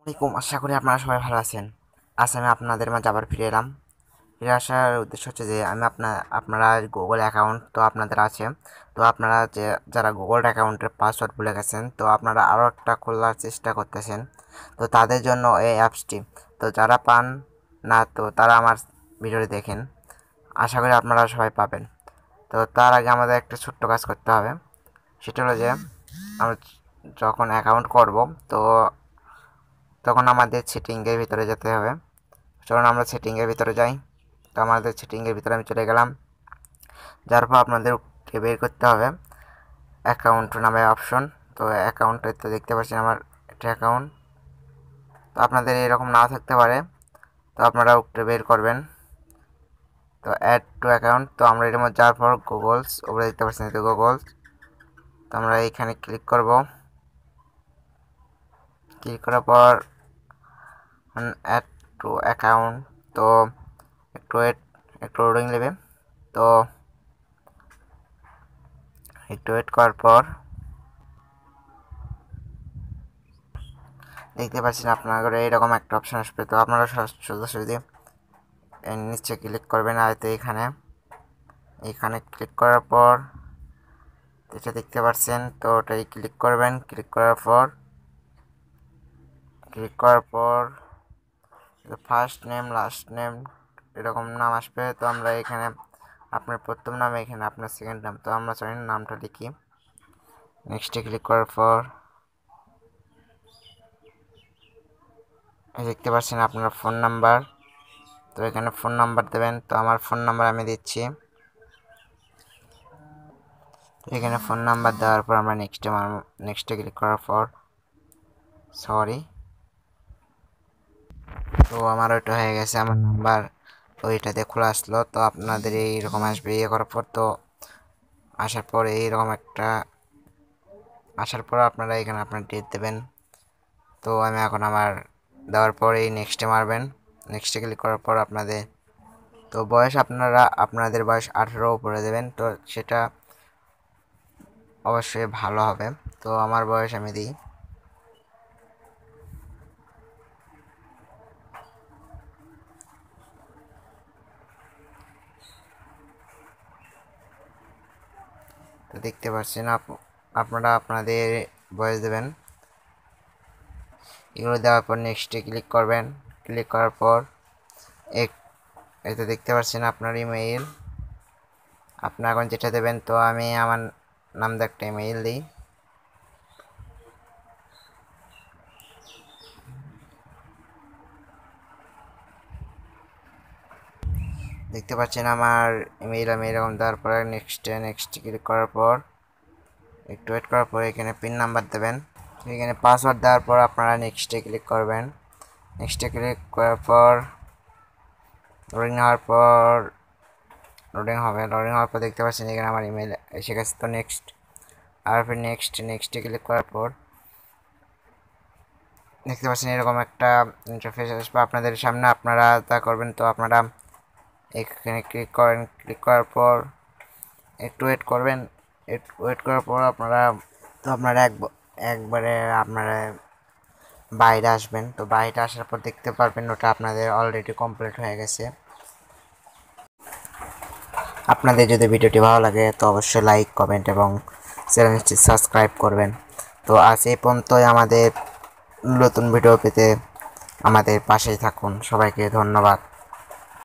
আসসালামাইকুম, আশা করি আপনারা সবাই ভালো আছেন। আজ আমি আপনাদের মাঝে আবার ফিরে এলাম। ফিরে আসার উদ্দেশ্য হচ্ছে যে আমি আপনারা গুগল অ্যাকাউন্ট তো আপনাদের আছে, তো আপনারা যারা গুগল অ্যাকাউন্টের পাসওয়ার্ড ভুলে গেছেন, তো আপনারা আরও একটা খোলার চেষ্টা করতেছেন, তো তাদের জন্য এই অ্যাপসটি। তো যারা পান না, তো তারা আমার ভিডিওটি দেখেন, আশা করি আপনারা সবাই পাবেন। তো তার আগে আমাদের একটা ছোট্ট কাজ করতে হবে, সেটা হলো যে আমরা যখন অ্যাকাউন্ট করব, তো তখন আমাদের সেটিংয়ের ভিতরে যেতে হবে। চলুন আমরা সেটিংয়ের ভিতরে যাই। তো আমাদের সেটিংয়ের ভিতরে আমি চলে গেলাম, যার পর আপনাদেরকে বের করতে হবে অ্যাকাউন্ট নামে অপশন। তো অ্যাকাউন্টে তো দেখতে পাচ্ছেন আমার একটা অ্যাকাউন্ট, তো আপনাদের এরকম নাও থাকতে পারে, তো আপনারা উঠে বের করবেন। তো অ্যাড টু অ্যাকাউন্ট, তো আমরা এর মধ্যে যাওয়ার পর গুগলস ওপরে দেখতে পাচ্ছেন, তো গুগলস, তো আমরা এইখানে ক্লিক করব। ক্লিক করার পর অ্যাড টু অ্যাকাউন্ট, তো একটু লোডিং নেবে। তো একটু ওয়েট করার পর দেখতে পাচ্ছেন আপনার ঘরে এরকম একটা অপশন আসবে। তো আপনারা সোজাসুজি এর নিচে ক্লিক করবেন, আর তো এখানে ক্লিক করার পর এটা দেখতে পাচ্ছেন, তো ওটাই ক্লিক করবেন। ক্লিক করার পর ফার্স্ট নেম লাস্ট নেম এরকম নাম আসবে। তো আমরা এখানে আপনার প্রথম নাম, এখানে আপনার সেকেন্ড নাম, তো আমরা চলেন নামটা লিখি। নেক্সটে ক্লিক করার পর দেখতে পাচ্ছেন আপনার ফোন নাম্বার, তো এখানে ফোন নাম্বার দেবেন। তো আমার ফোন নাম্বার আমি দিচ্ছি, এখানে ফোন নাম্বার দেওয়ার পর আমরা নেক্সটে ক্লিক করার পর সরি, তো আমার ওইটা হয়ে গেছে, আমার নাম্বার ওইটাতে খোলা আসলো। তো আপনাদের এইরকম আসবে, করার পর তো আসার পর আপনারা এখানে আপনার ডেট দেবেন। তো আমি এখন আমার দেওয়ার পর এই নেক্সটে মারবেন। নেক্সটে ক্লিক করার পর তো বয়স আপনাদের বয়স 18 উপরে দেবেন, তো সেটা অবশ্যই ভালো হবে। তো আমার বয়স আমি দিই, তো দেখতে পাচ্ছেন আপনারা আপনাদের বয়স দেবেন। এগুলো দেওয়ার পর নেক্সটে ক্লিক করবেন। ক্লিক করার পর এই তো দেখতে পাচ্ছেন আপনার ইমেইল, আপনার এখন যেটা দেবেন। তো আমি আমার নাম দিয়ে একটা ইমেইল দিই। দেখতে পাচ্ছেন আমার ইমেইল আমি এরকম দেওয়ার পরে নেক্সট ক্লিক করার পর একটু ওয়েট করার পর এখানে পিন নাম্বার দেবেন। এখানে পাসওয়ার্ড দেওয়ার পর আপনারা নেক্সটে ক্লিক করবেন। নেক্সটে ক্লিক করার পর লোডিং হওয়ার পর দেখতে পাচ্ছেন এখানে আমার ইমেল এসে গেছে। তো নেক্সটে ক্লিক করার পর দেখতে পাচ্ছেন এরকম একটা ইন্টারফেস আসবে আপনাদের সামনে, আপনারা তা করবেন। তো আপনারা এখানে ক্লিক করার পর একটু ওয়েট করবেন। ওয়েট করার পর আপনারা একবারে আপনারা বাইরে আসবেন। তো বাইরে আসার পর দেখতে পারবেন ওটা আপনাদের অলরেডি কমপ্লিট হয়ে গেছে। আপনাদের যদি ভিডিওটি ভালো লাগে তো অবশ্যই লাইক কমেন্ট এবং চ্যানেলটি সাবস্ক্রাইব করবেন। তো আজ এই পর্যন্তই, আমাদের নতুন ভিডিও পেতে আমাদের পাশেই থাকুন। সবাইকে ধন্যবাদ।